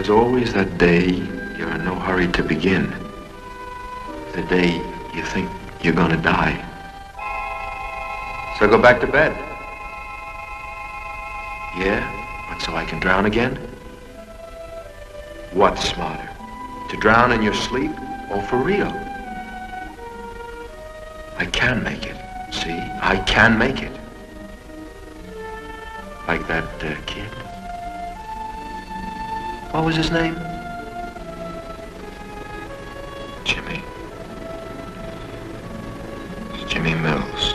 there's always that day you're in no hurry to begin. The day you think you're gonna die. So go back to bed. Yeah? What, so I can drown again? What's smarter? To drown in your sleep or for real? I can make it. See? I can make it. Like that kid. What was his name? Jimmy. It's Jimmy Mills.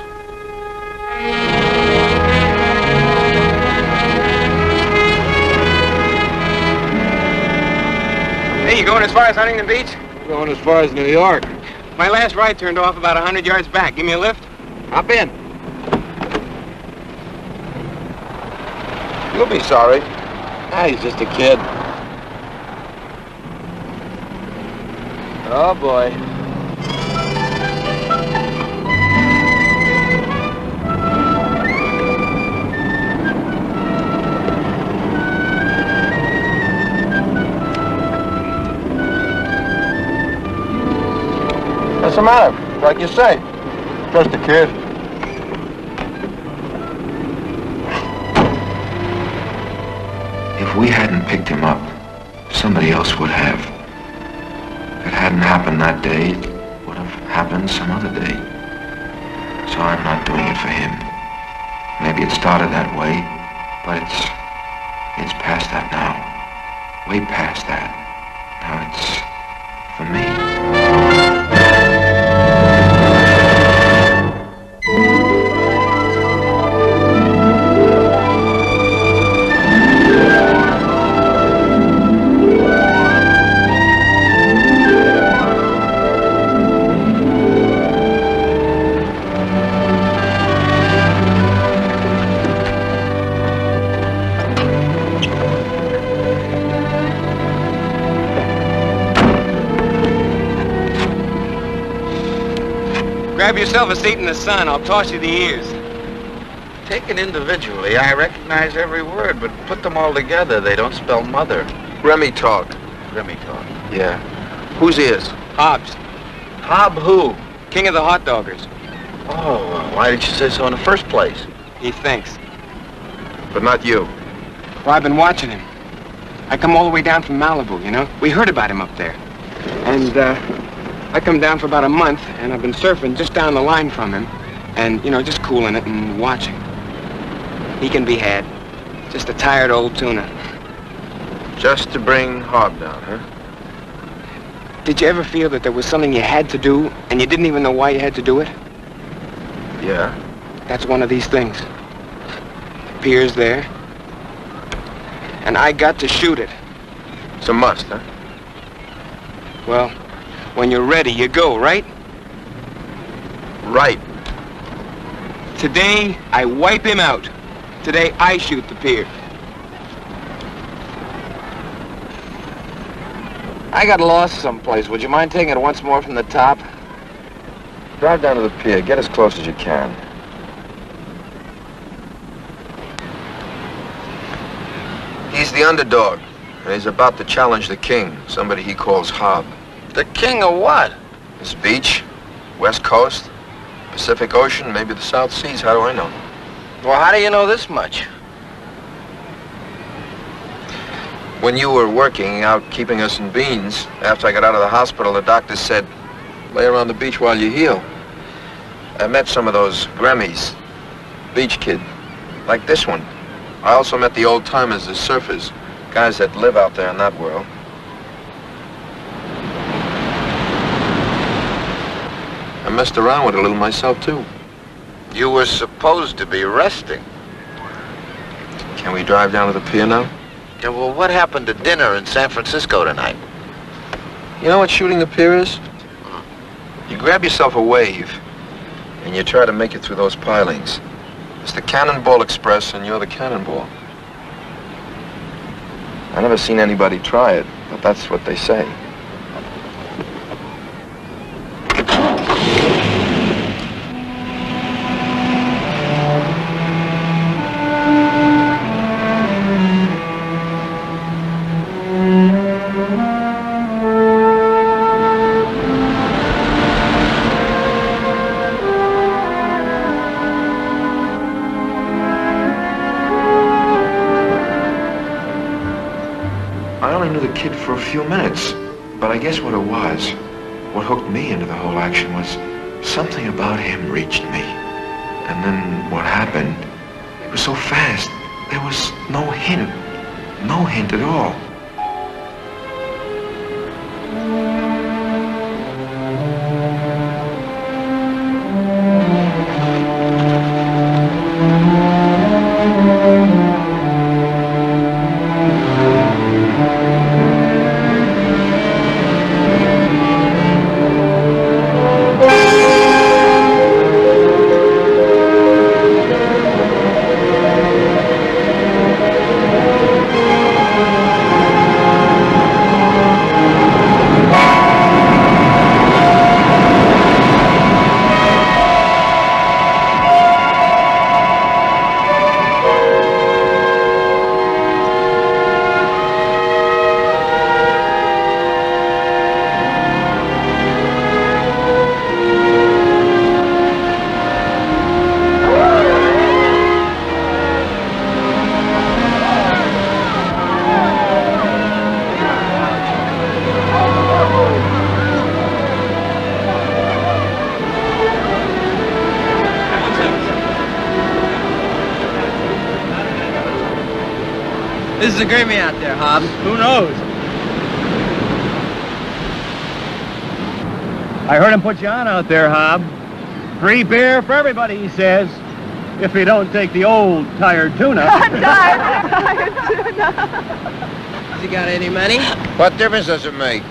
Hey, you going as far as Huntington Beach? Going as far as New York. My last ride turned off about 100 yards back. Give me a lift? Hop in. You'll be sorry. Ah, he's just a kid. Oh, boy. What's the matter? Like you say, just a kid. If we hadn't picked him up, somebody else would have. If it hadn't happened that day, it would have happened some other day. So I'm not doing it for him. Maybe it started that way, but it's past that now. Way past that. Now it's for me. Grab yourself a seat in the sun. I'll toss you the ears. Taken individually, I recognize every word, but put them all together, they don't spell mother. Remy talk. Remy talk. Yeah. Whose ears? Hobbs, Hob who? king of the hot doggers. Oh, why didn't you say so in the first place? He thinks. But not you. Well, I've been watching him. I come all the way down from Malibu, you know? We heard about him up there. And, I come down for about a month, and I've been surfing just down the line from him. And, you know, just cooling it and watching. He can be had. Just a tired old tuna. Just to bring Hob down, huh? Did you ever feel that there was something you had to do, and you didn't even know why you had to do it? Yeah. That's one of these things. The pier's there. And I got to shoot it. It's a must, huh? Well, when you're ready, you go, right? Right. Today, I wipe him out. Today, I shoot the pier. I got lost someplace. Would you mind taking it once more from the top? Drive down to the pier. Get as close as you can. He's the underdog, and he's about to challenge the king, somebody he calls Hob. The king of what? This beach, West Coast, Pacific Ocean, maybe the South Seas, how do I know? Well, how do you know this much? When you were working out keeping us in beans, after I got out of the hospital, the doctor said, lay around the beach while you heal. I met some of those Grammys, beach kid, like this one. I also met the old-timers, the surfers, guys that live out there in that world. I messed around with it a little myself, too. You were supposed to be resting. Can we drive down to the pier now? Yeah, well, what happened to dinner in San Francisco tonight? You know what shooting the pier is? You grab yourself a wave, and you try to make it through those pilings. It's the Cannonball Express, and you're the cannonball. I never seen anybody try it, but that's what they say. kid for a few minutes. But I guess what it was, what hooked me into the whole action was something about him reached me. And then what happened, it was so fast. There was no hint at all. This is a Grammy out there, Hob. Who knows? I heard him put you on out there, Hob. Free beer for everybody, he says. If you don't take the old tired tuna. Tired tuna. Has he got any money? What difference does it make?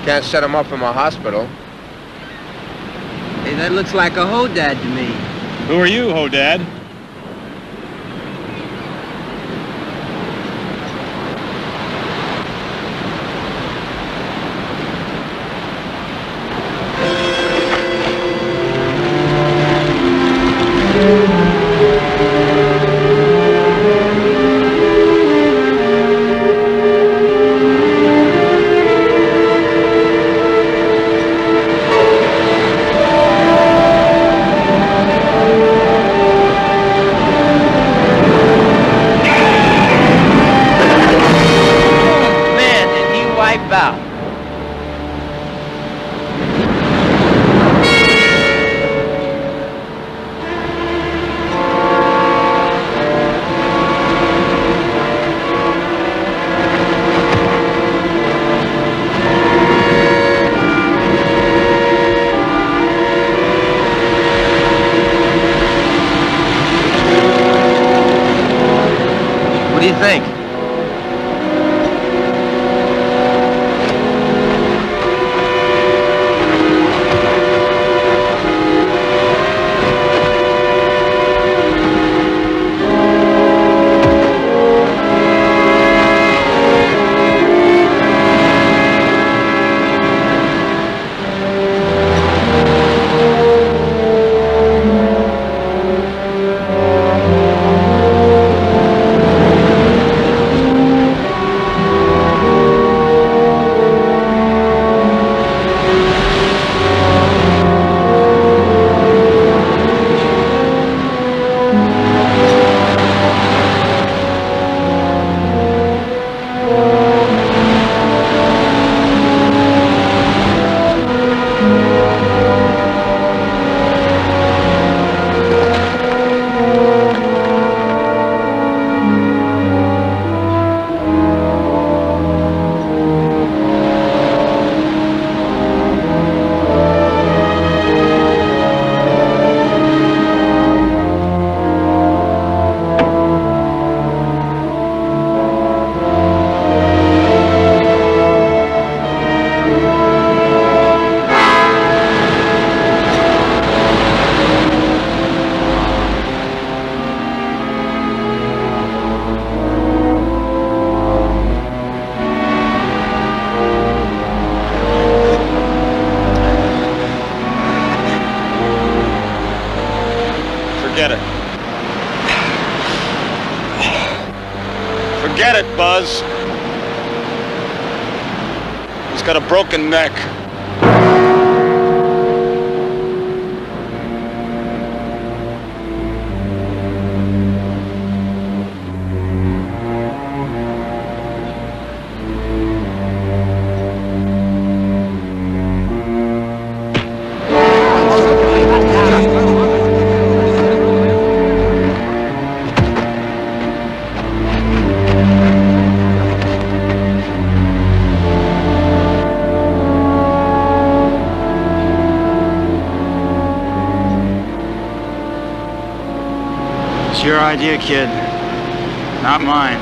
Can't set him up from a hospital. Hey, that looks like a Hodad to me. Who are you, Hodad? What do you think? Forget it. Forget it, Buzz. He's got a broken neck. idea, kid. Not mine.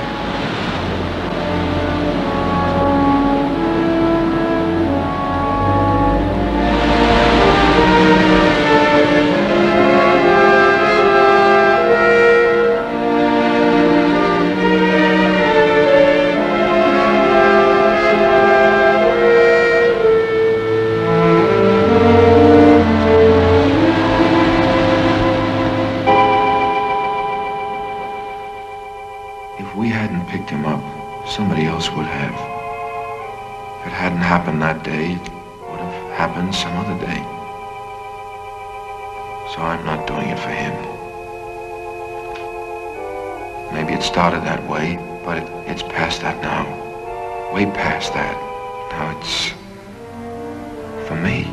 If we hadn't picked him up, somebody else would have. If it hadn't happened that day, it would have happened some other day. So I'm not doing it for him. Maybe it started that way, but it's past that now. Way past that. Now it's for me.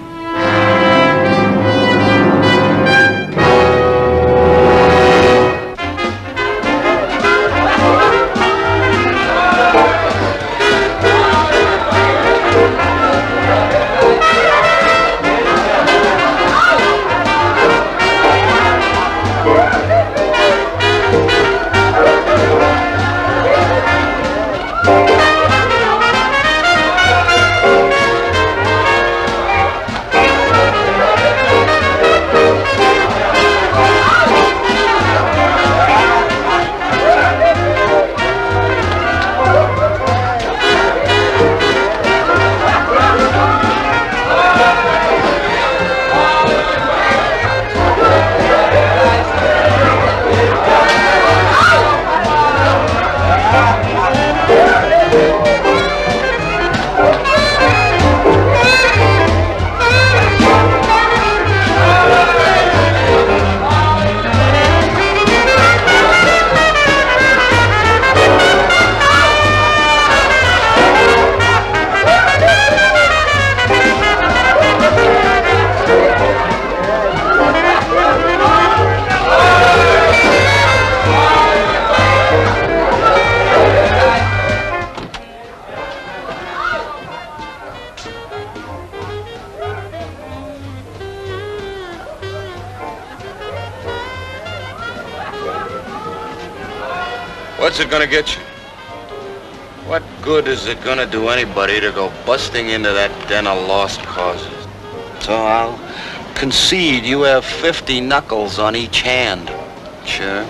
What's it gonna get you? What good is it gonna do anybody to go busting into that den of lost causes? So I'll concede you have 50 knuckles on each hand. Sure.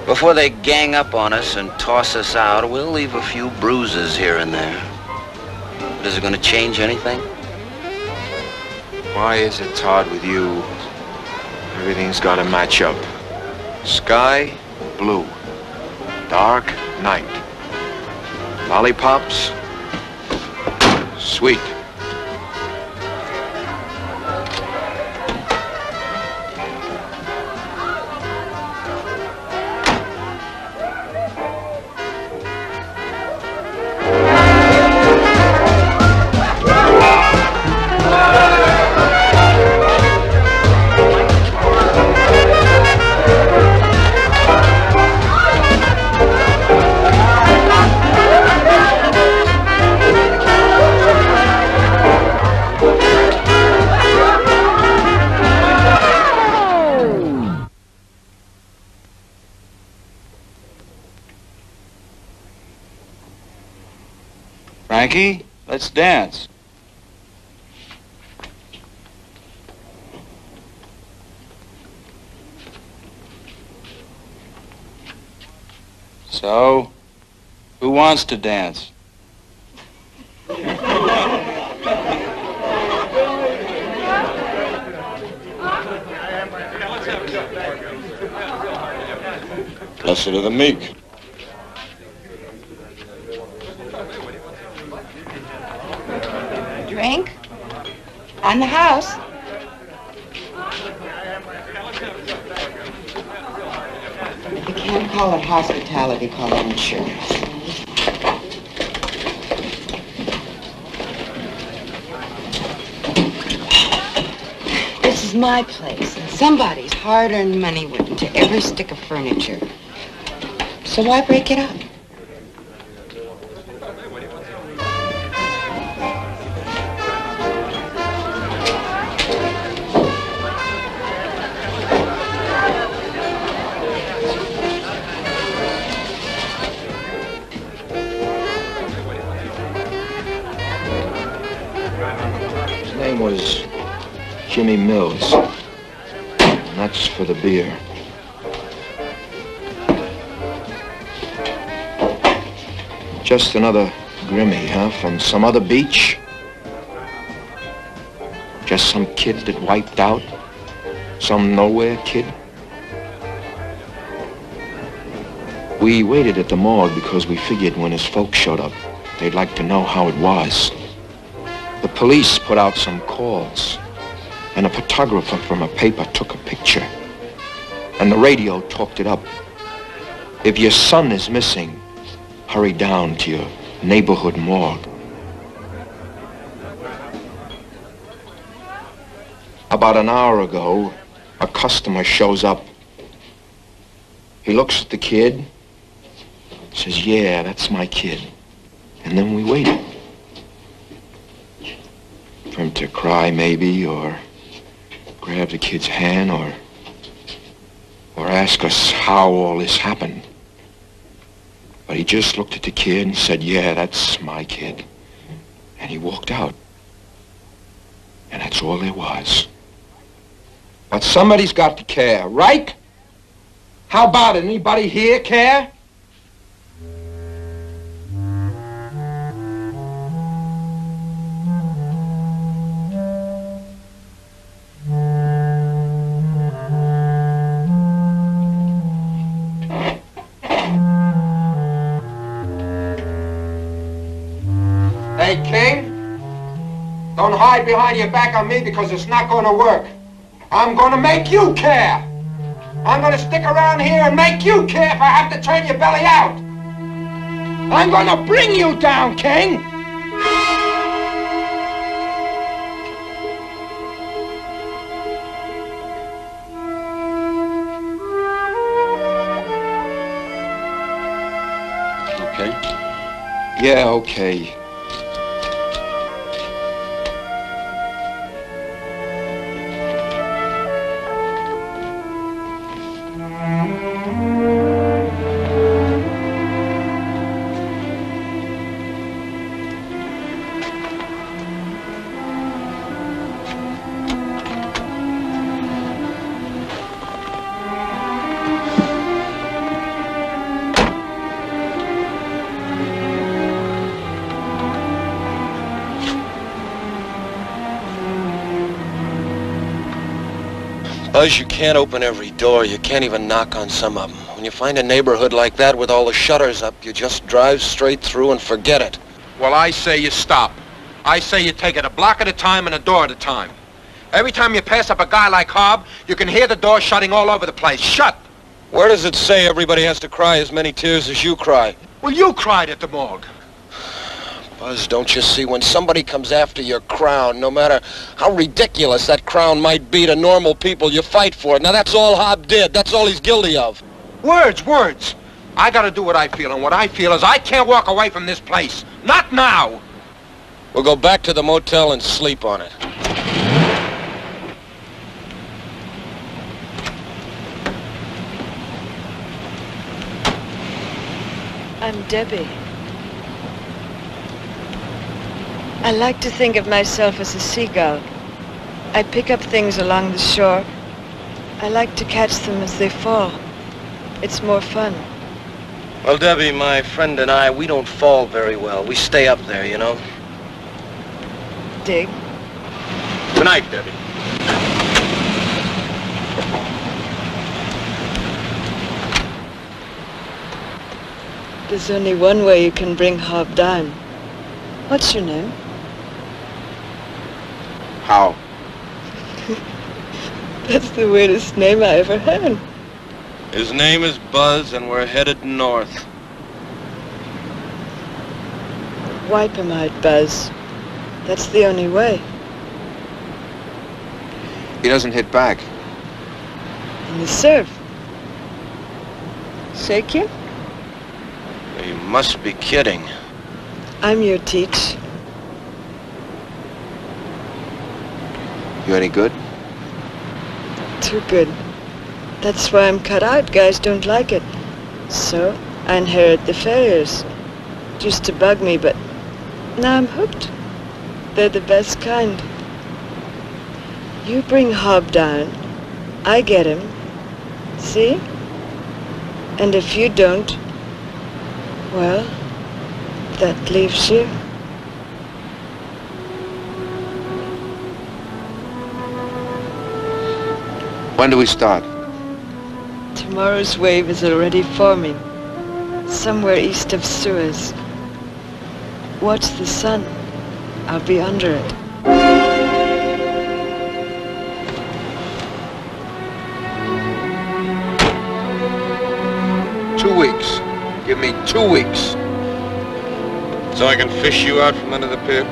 Before they gang up on us and toss us out, we'll leave a few bruises here and there. But is it gonna change anything? Why is it, Todd, with you, everything's got to match up? Sky, blue. Dark, night. Lollipops, sweet. Frankie, let's dance. So, who wants to dance? Blessed are the meek. Drink? On the house. You can't call it hospitality, call it insurance. This is my place, and somebody's hard-earned money went into every stick of furniture. So why break it up? name was Jimmy Mills. And that's for the beer. Just another Grimmy, huh? From some other beach? Just some kid that wiped out? Some nowhere kid? We waited at the morgue because we figured when his folks showed up, they'd like to know how it was. The police put out some calls, and a photographer from a paper took a picture, and the radio talked it up. If your son is missing, hurry down to your neighborhood morgue. About an hour ago, a customer shows up. He looks at the kid, says, yeah, that's my kid. And then we waited. For him to cry, maybe, or grab the kid's hand, or ask us how all this happened. But he just looked at the kid and said, yeah, that's my kid. And he walked out. And that's all there was. But somebody's got to care, right? How about it? Anybody here care? Hey, King, don't hide behind your back on me because it's not going to work. I'm going to make you care. I'm going to stick around here and make you care if I have to turn your belly out. I'm going to bring you down, King. Okay? Yeah, okay. Buzz, you can't open every door. You can't even knock on some of them. When you find a neighborhood like that with all the shutters up, you just drive straight through and forget it. Well, I say you stop. I say you take it a block at a time and a door at a time. Every time you pass up a guy like Hobb, you can hear the door shutting all over the place. Shut! Where does it say everybody has to cry as many tears as you cry? Well, you cried at the morgue. Buzz, don't you see, when somebody comes after your crown, no matter how ridiculous that crown might be to normal people, you fight for it. Now, that's all Hobb did. That's all he's guilty of. Words, words. I gotta do what I feel, and what I feel is I can't walk away from this place. Not now! We'll go back to the motel and sleep on it. I'm Debbie. I like to think of myself as a seagull. I pick up things along the shore. I like to catch them as they fall. It's more fun. Well, Debbie, my friend and I, we don't fall very well. We stay up there, you know. Dig. Good night, Debbie. There's only one way you can bring Hobb down. What's your name? How? That's the weirdest name I ever heard. His name is Buzz, and we're headed north. Wipe him out, Buzz. That's the only way. He doesn't hit back. In the surf. Shake you? You must be kidding. I'm your teach. You any good? Too good. That's why I'm cut out. Guys don't like it. So, I inherit the failures. Used to bug me, but now I'm hooked. They're the best kind. You bring Hob down, I get him. See? And if you don't, well, that leaves you. When do we start? Tomorrow's wave is already forming, somewhere east of Suez. Watch the sun. I'll be under it. Weeks. Give me 2 weeks. So I can fish you out from under the pier?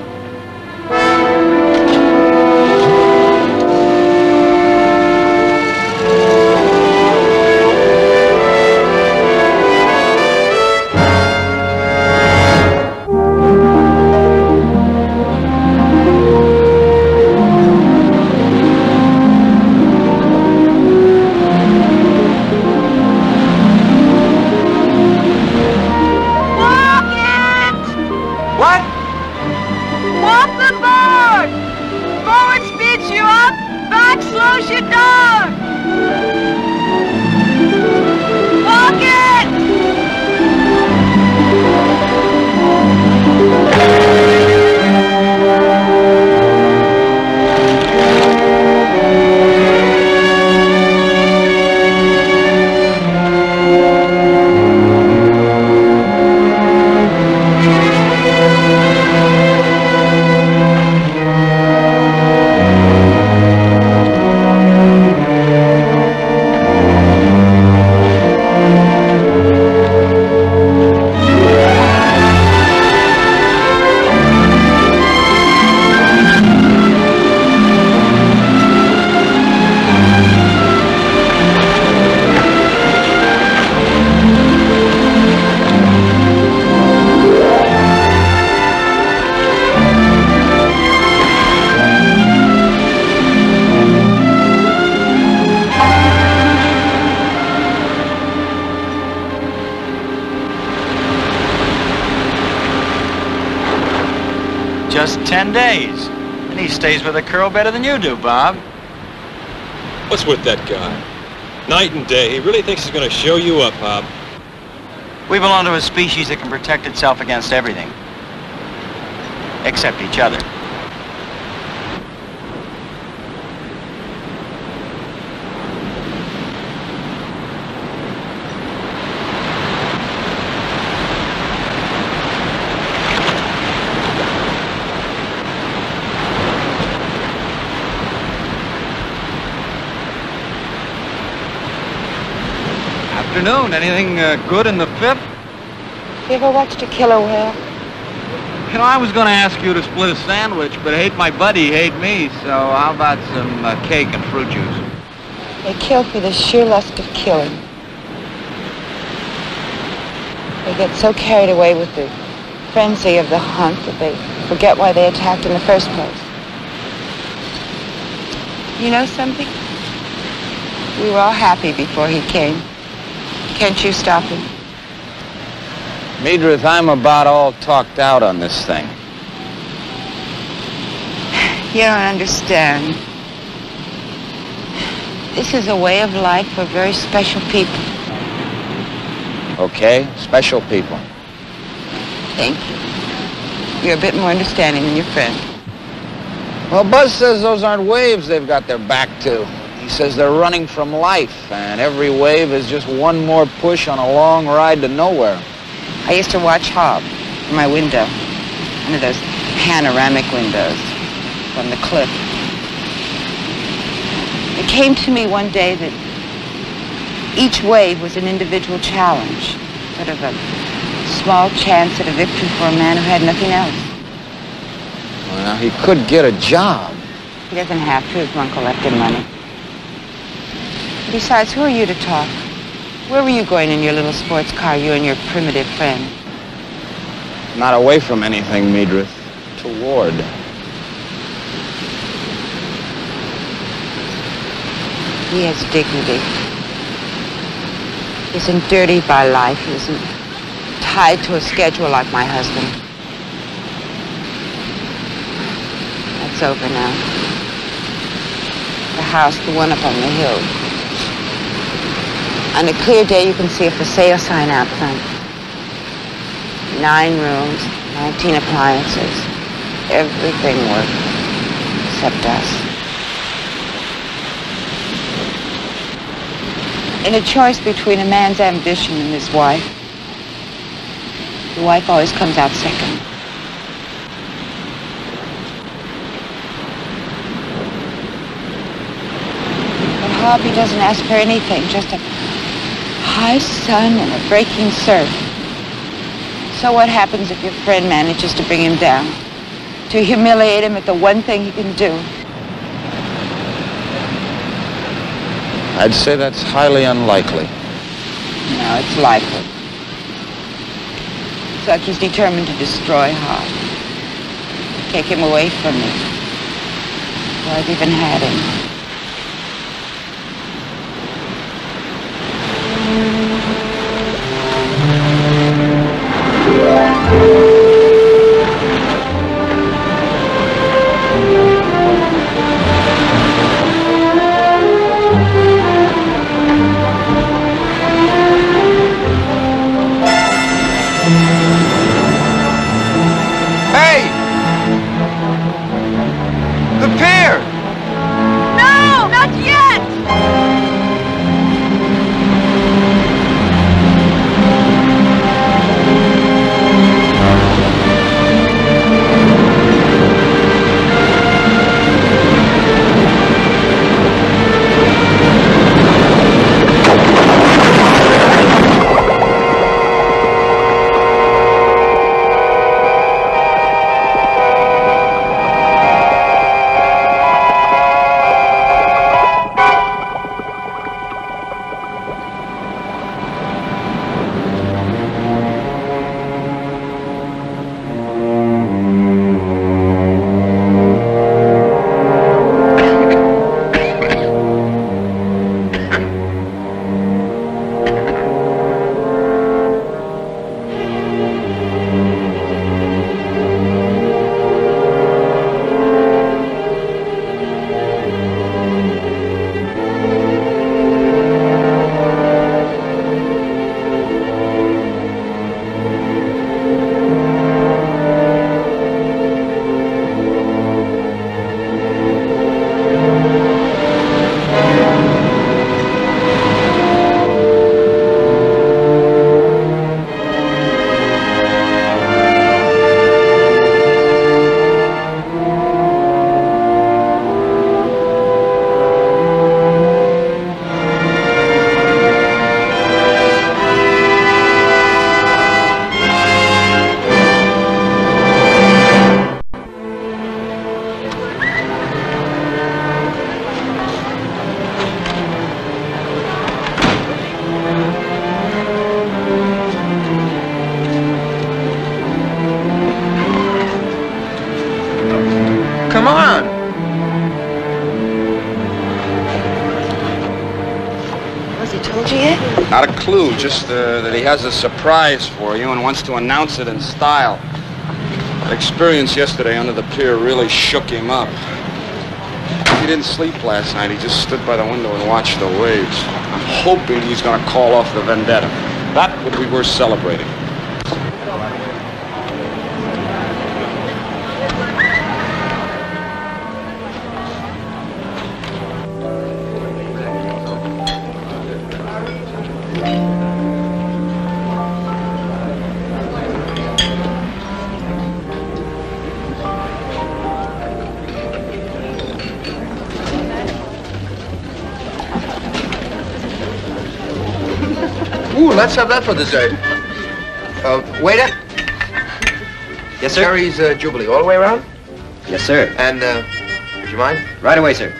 Just 10 days. And he stays with a curl better than you do, Bob. What's with that guy? Night and day, he really thinks he's gonna show you up, Bob. We belong to a species that can protect itself against everything. Except each other. Afternoon. Anything good in the Fifth? You ever watched a killer whale? You know, I was going to ask you to split a sandwich, but hate my buddy, hate me. So how about some cake and fruit juice? They kill for the sheer lust of killing. They get so carried away with the frenzy of the hunt that they forget why they attacked in the first place. You know something? We were all happy before he came. Can't you stop him? Meadrith, I'm about all talked out on this thing. You don't understand. This is a way of life for very special people. Okay, special people. Thank you. You're a bit more understanding than your friend. Well, Buzz says those aren't waves they've got their back to. He says they're running from life, and every wave is just one more push on a long ride to nowhere. I used to watch Hob from my window, one of those panoramic windows from the cliff. It came to me one day that each wave was an individual challenge, sort of a small chance at a victory for a man who had nothing else. Well, he could get a job. He doesn't have to. His uncle left him money. Besides, who are you to talk? Where were you going in your little sports car, you and your primitive friend? Not away from anything, Meadrith. Toward. He has dignity. He isn't dirtied by life. He isn't tied to a schedule like my husband. That's over now. house, the one up on the hill. On a clear day, you can see a for sale sign out front. 9 rooms, 19 appliances. Everything worked, except us. In a choice between a man's ambition and his wife, the wife always comes out second. But Hobby doesn't ask for anything, just a high sun and a breaking surf. So what happens if your friend manages to bring him down? To humiliate him at the one thing he can do? I'd say that's highly unlikely. No, it's likely. It's like he's determined to destroy Hob. Take him away from me. Before I've even had him. Come on. Has he told you yet? Not a clue, just that he has a surprise for you and wants to announce it in style. That experience yesterday under the pier really shook him up. He didn't sleep last night. He just stood by the window and watched the waves. I'm hoping he's going to call off the vendetta. That would be worth celebrating. Ooh, let's have that for dessert. Waiter? Yes, sir? Cherry's Jubilee, all the way around? Yes, sir. And, would you mind? Right away, sir.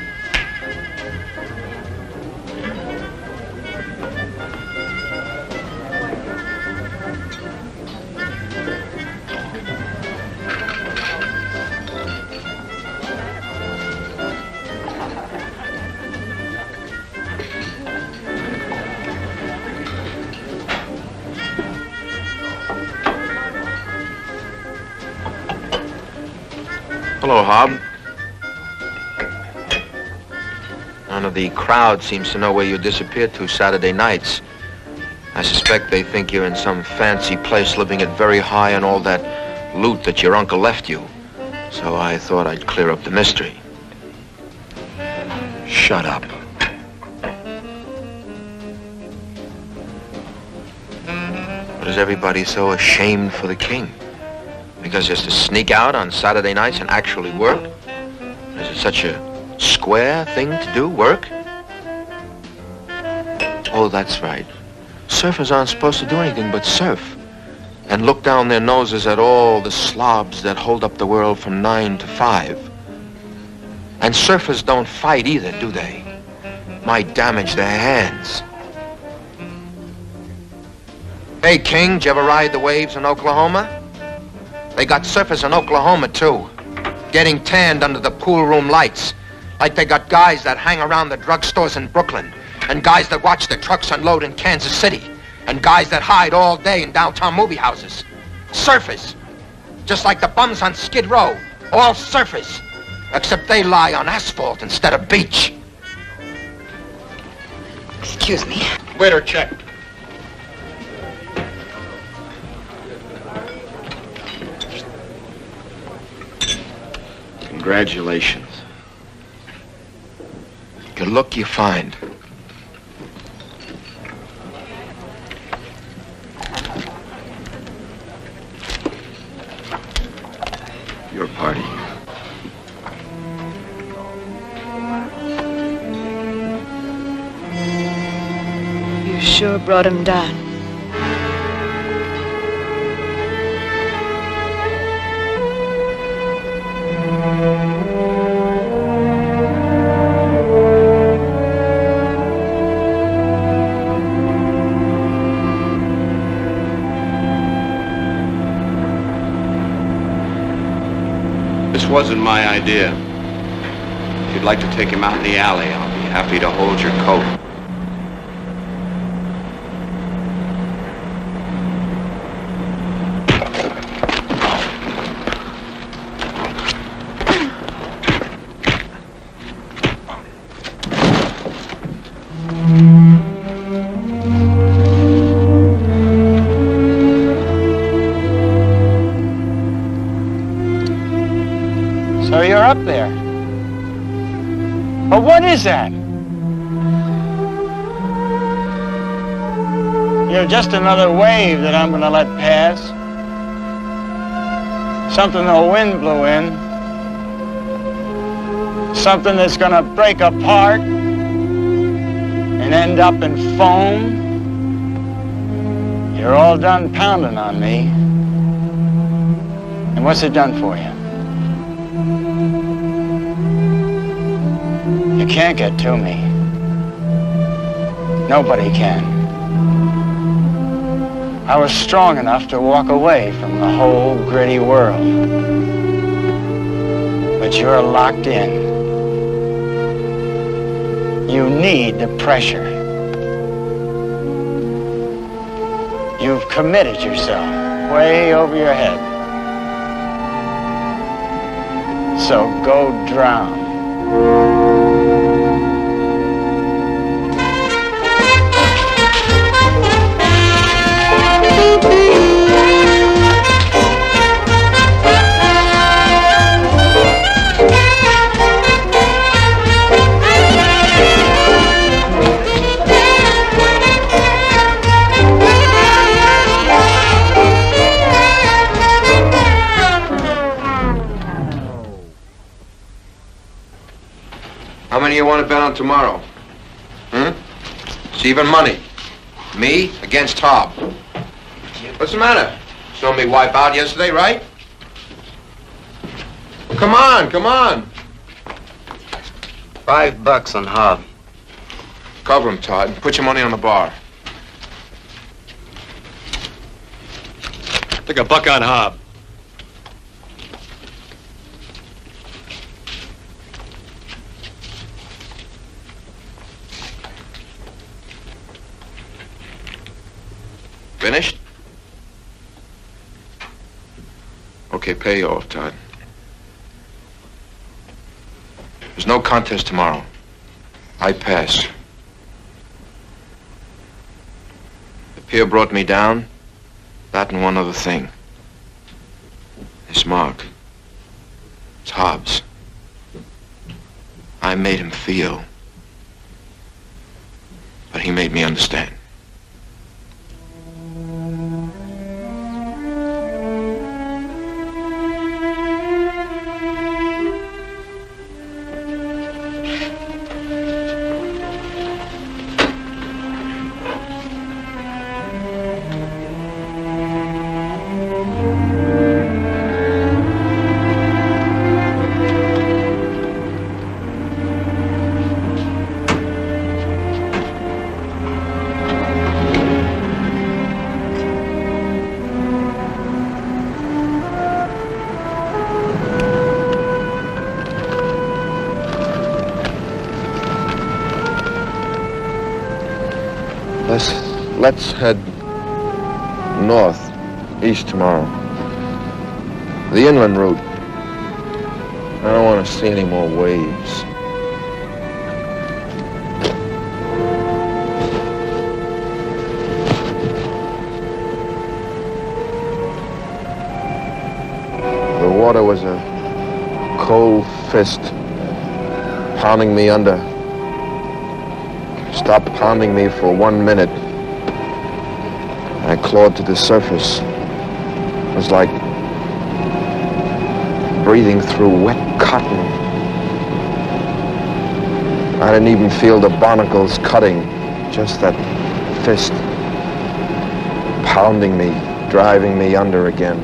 Hello, Hob. None of the crowd seems to know where you disappeared to Saturday nights. I suspect they think you're in some fancy place living it very high on all that loot that your uncle left you. So I thought I'd clear up the mystery. Shut up. But is everybody so ashamed for the king? Because just to sneak out on Saturday nights and actually work? Is it such a square thing to do, work? Oh, that's right. Surfers aren't supposed to do anything but surf and look down their noses at all the slobs that hold up the world from 9 to 5. And surfers don't fight either, do they? Might damage their hands. Hey, King, did you ever ride the waves in Oklahoma? They got surfers in Oklahoma, too, getting tanned under the pool room lights, like they got guys that hang around the drugstores in Brooklyn, and guys that watch the trucks unload in Kansas City, and guys that hide all day in downtown movie houses. Surfers. Just like the bums on Skid Row. All surfers. Except they lie on asphalt instead of beach. Excuse me. Waiter, check. Congratulations. Good look you find. Your party. You sure brought him down. This wasn't my idea. If you'd like to take him out in the alley, I'll be happy to hold your coat. So you're up there. But what is that? You're just another wave that I'm gonna let pass. Something the wind blew in. Something that's gonna break apart and end up in foam. You're all done pounding on me. And what's it done for you? You can't get to me. Nobody can. I was strong enough to walk away from the whole gritty world. But you're locked in. You need the pressure. You've committed yourself way over your head. So go drown. How many you want to bet on tomorrow? It's even money. Me against Hob. What's the matter? Saw me wipe out yesterday, right? Come on, come on. $5 on Hob. Cover him, Todd. Put your money on the bar. Take $1 on Hob. Finished? Okay, pay you off, Todd. There's no contest tomorrow. I pass. The pier brought me down. That and one other thing. This mark. It's Hobbs. I made him feel. But he made me understand. Let's head north, east tomorrow. The inland route. I don't want to see any more waves. The water was a cold fist pounding me under. Stopped pounding me for 1 minute. I clawed to the surface. It was like breathing through wet cotton. I didn't even feel the barnacles cutting, just that fist pounding me, driving me under again.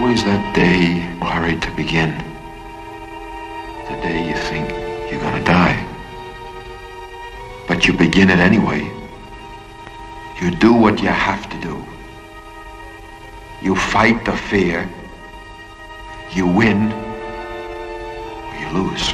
Always that day worried to begin. The day you think you're gonna die. But you begin it anyway. You do what you have to do. You fight the fear. You win or you lose.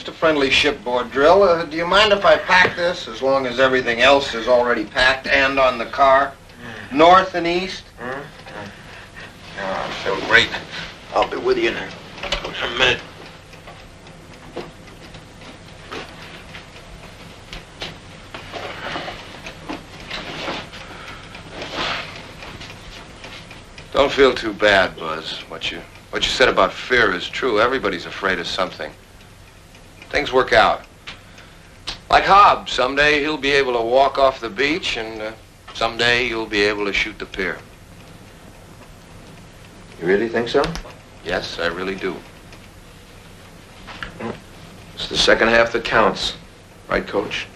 just a friendly shipboard drill. Do you mind if I pack this, as long as everything else is already packed and on the car? North and east? Yeah, I feel great. I'll be with you in a minute. Don't feel too bad, Buzz. What you said about fear is true. Everybody's afraid of something. Things work out. Like Hobbs, someday he'll be able to walk off the beach, and someday you'll be able to shoot the pier. You really think so? Yes, I really do. It's the second half that counts. Right, Coach?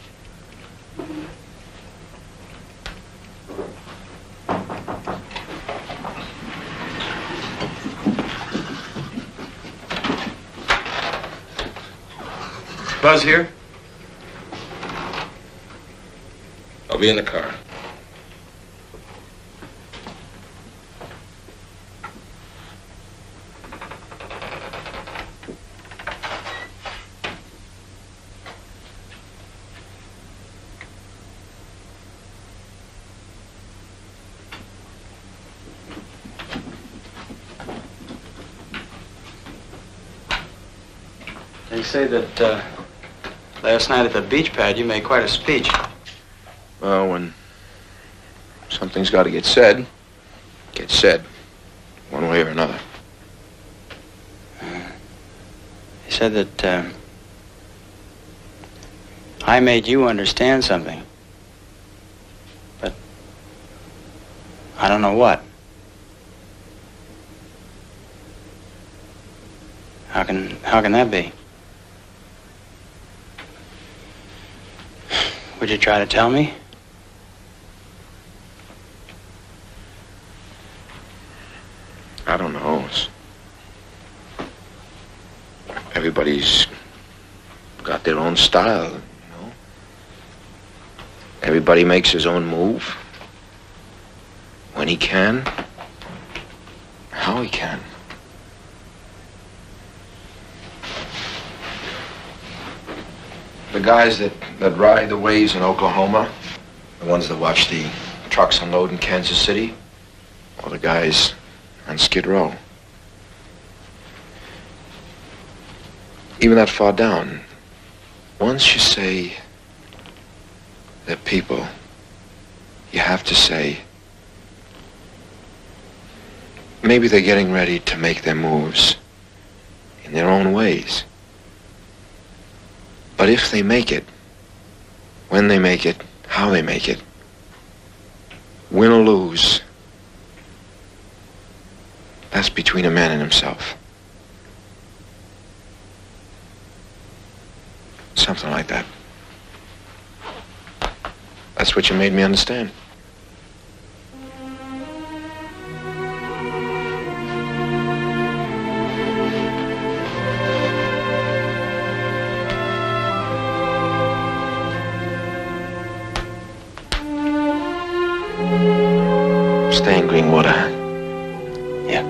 Buzz here? I'll be in the car. They say that last night at the beach pad you made quite a speech. Well, when something's got to get said, it gets said, one way or another. He said that I made you understand something. But I don't know what. How can that be? Would you try to tell me? I don't know. Everybody's got their own style, you know? Everybody makes his own move. When he can. How he can. The guys that ride the waves in Oklahoma, the ones that watch the trucks unload in Kansas City, or the guys on Skid Row. Even that far down, once you say they're people, you have to say, maybe they're getting ready to make their moves in their own ways. But if they make it, when they make it, how they make it, win or lose, that's between a man and himself. Something like that. That's what you made me understand. Stay in Greenwater. Yeah.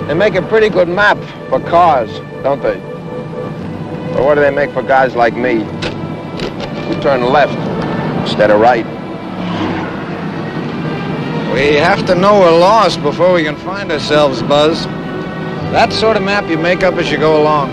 They make a pretty good map for cars, don't they? Or what do they make for guys like me? We turn left instead of right. We have to know we're lost before we can find ourselves, Buzz. That sort of map you make up as you go along.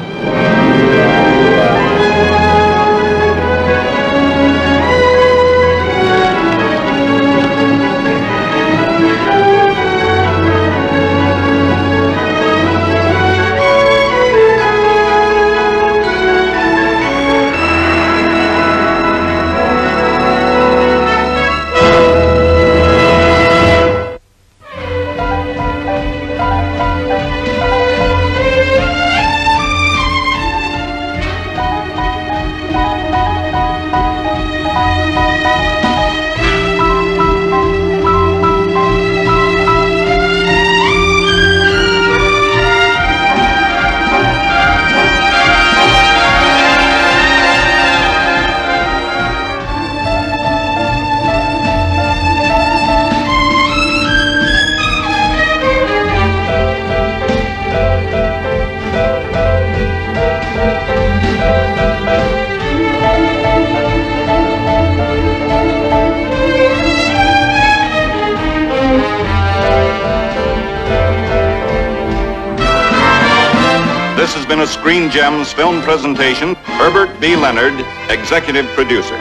Screen Gems film presentation, Herbert B. Leonard, executive producer.